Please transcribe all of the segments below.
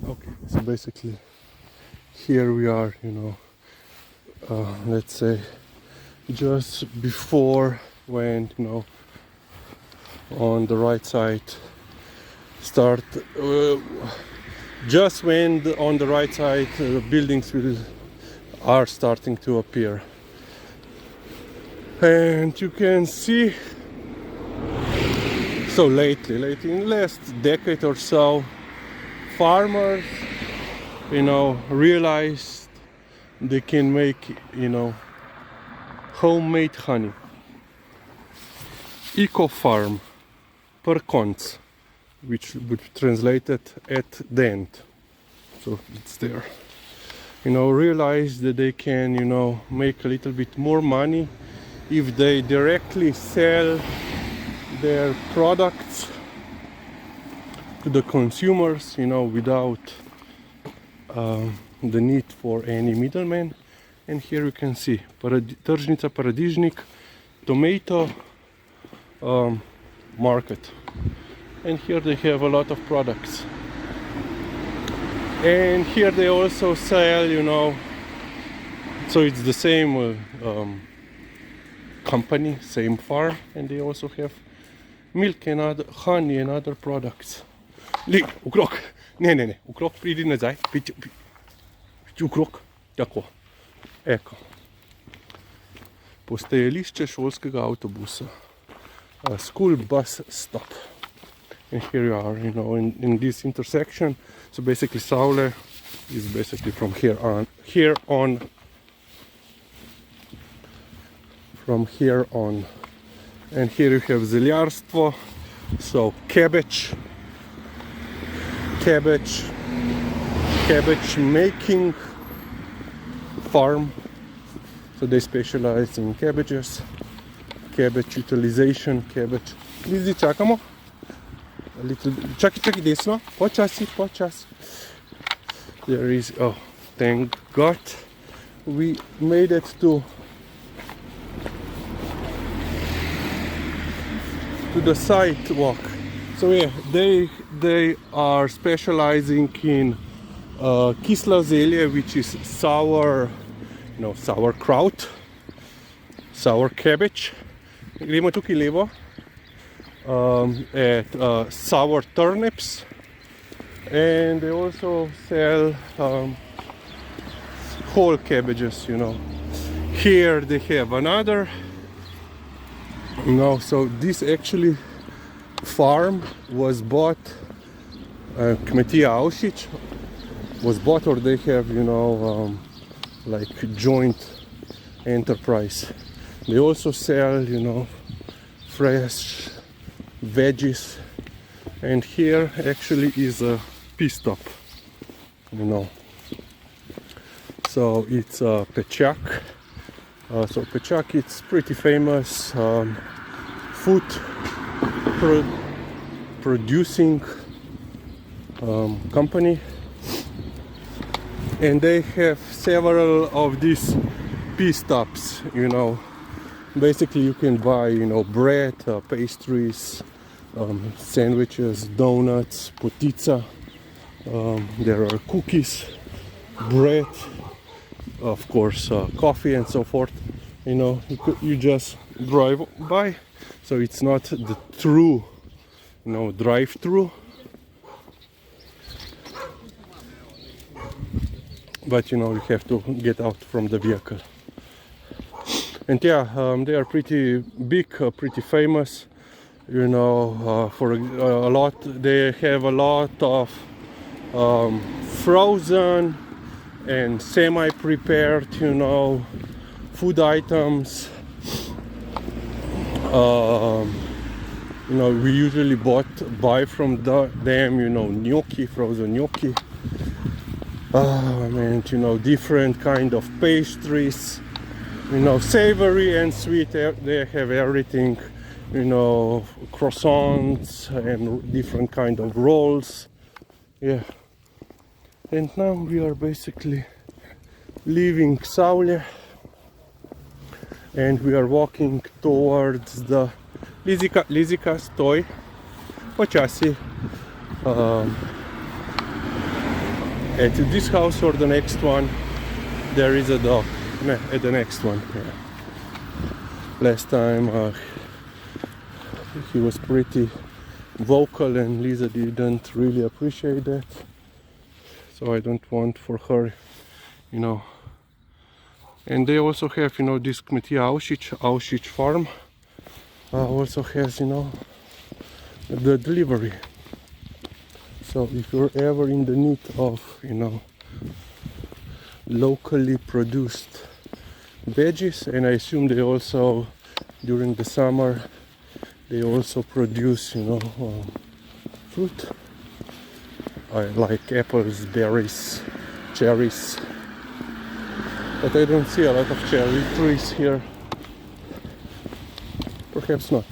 Okay, so basically here we are, let's say just before when, on the right side start, just when on the right side buildings are starting to appear. And you can see, so lately in the last decade or so, farmers, realized they can make, homemade honey. Eco farm per cons, which would be translated at the end. So it's there. Realize that they can, make a little bit more money if they directly sell their products to the consumers, without the need for any middleman. And here you can see tržnica Paradižnik tomato market. And here they have a lot of products. And here they also sell, so it's the same company, same farm, and they also have milk and other honey and other products. Ukrok, ne, ukrok, pridi nazaj, piti ukrok, tako, eko. Postajališče šolskega avtobusa, school bus stop. And here you are, in this intersection. So basically Savlje is basically from here on, and here you have zeljarstvo, so cabbage making farm. So they specialize in cabbages, cabbage utilization, cabbage. Lizi, čakamo? A little, čaki desno, počasi. There is, oh, thank God, we made it to the sidewalk. So yeah, they are specializing in kisla zelje, which is sour, sauerkraut, sour cabbage. Gremo tukaj levo. At sour turnips, and they also sell whole cabbages. Here they have another. So this actually farm was bought, Kmetija Aušić was bought, or they have, like joint enterprise. They also sell, fresh veggies, and here actually is a pea stop, so it's a Pečak. So Pečak, it's pretty famous food producing company, and they have several of these pea stops. Basically you can buy, bread, pastries, sandwiches, donuts, potica. There are cookies, bread, of course, coffee and so forth. You just drive by, so it's not the true, drive-through, but you have to get out from the vehicle. And yeah, they are pretty big, pretty famous, for a lot. They have a lot of frozen and semi-prepared, food items. We usually buy from them, gnocchi, frozen gnocchi, and different kind of pastries. Savory and sweet, they have everything, croissants and different kind of rolls. Yeah. And now we are basically leaving Savlje, and we are walking towards the Lizika, stoj, počasi. At this house or the next one, there is a dog. No, at the next one. Yeah. Last time he was pretty vocal and Lisa didn't really appreciate that. So I don't want for her, you know. And they also have, you know, this Kmetija Auschwitz farm. Also has, you know, the delivery. So if you're ever in the need of, you know, locally produced veggies, and I assume they also, during the summer, they also produce, you know, fruit. I like apples, berries, cherries. But I don't see a lot of cherry trees here. Perhaps not.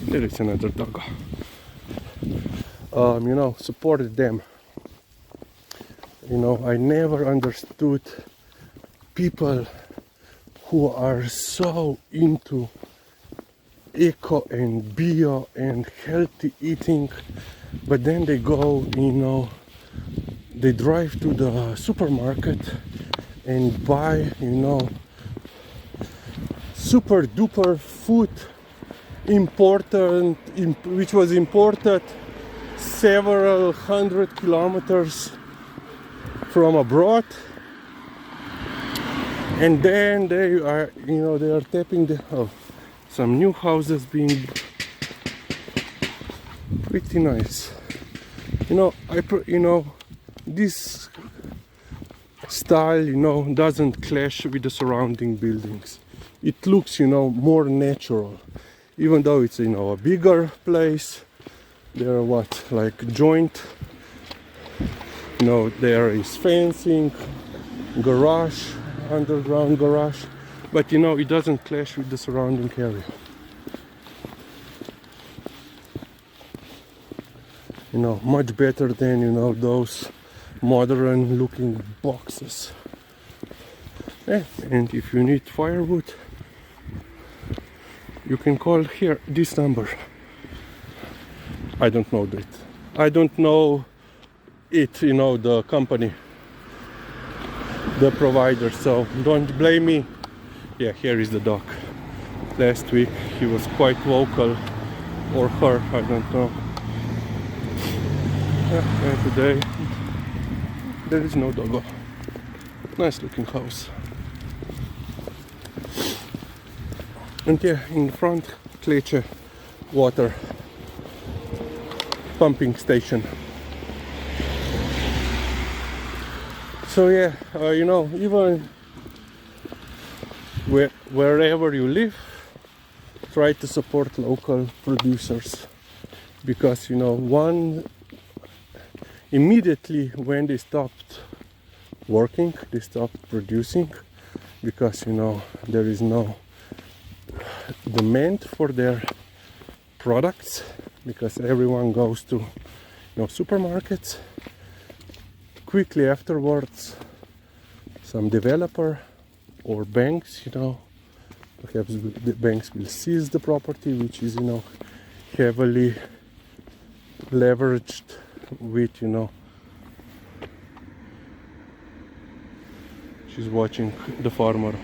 There is another dog. You know, supported them. You know, I never understood people who are so into eco and bio and healthy eating, but then they go, you know, they drive to the supermarket and buy, you know, super duper food which was imported several hundred kilometers from abroad, and then they are, you know, they are tapping some new houses being pretty nice. You know, you know, this style, you know, doesn't clash with the surrounding buildings. It looks, you know, more natural, even though it's, you know, a bigger place. There are like joint, you know, there is fencing, garage, underground garage, but you know, it doesn't clash with the surrounding area. You know, much better than, you know, those modern looking boxes. Yeah, and if you need firewood, you can call here this number. I don't know that. I don't know it, you know, the company, the provider, so don't blame me. Yeah, here is the dog. Last week he was quite vocal, or her, I don't know. Yeah, and today there is no doggo. Nice looking house. And yeah, in front, Kleče water pumping station. So yeah, you know, even wherever you live, try to support local producers, because, you know, immediately when they stopped working, they stopped producing, because, you know, there is no demand for their products, because everyone goes to, you know, supermarkets. Quickly afterwards, some developer or banks, you know, perhaps the banks will seize the property, which is, you know, heavily leveraged with, you know, she's watching the farmer,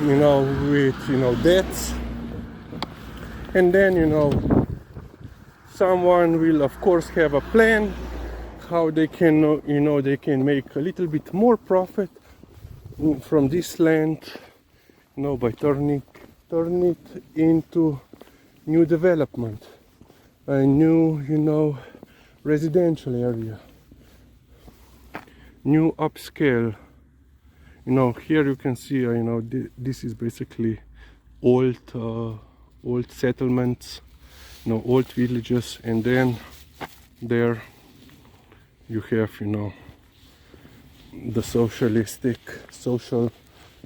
you know, with, you know, debts. And then, you know, someone will of course have a plan how they can, you know, they can make a little bit more profit from this land, you know, by turn it into new development, a new, you know, residential area, new upscale. You know, here you can see, you know, this is basically old settlements, you know, old villages, and then there you have, you know, the socially,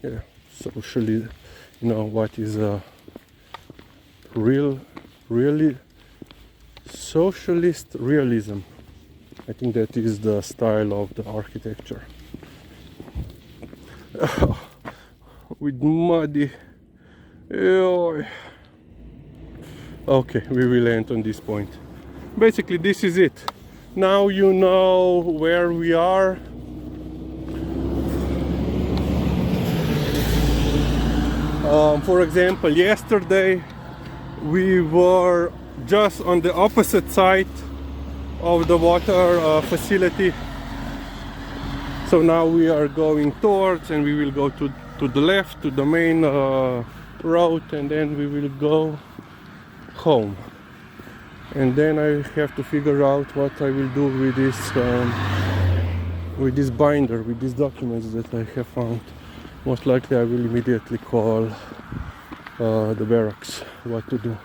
you know, what is a really socialist realism. I think that is the style of the architecture. With muddy. Okay, we will end on this point. Basically, this is it. now you know where we are. For example, yesterday we were just on the opposite side of the water facility. So now we are going towards, and we will go to the left, to the main road, and then we will go home. And then I have to figure out what I will do with this binder, with these documents that I have found. Most likely I will immediately call the barracks what to do.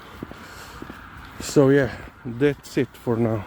So yeah, that's it for now.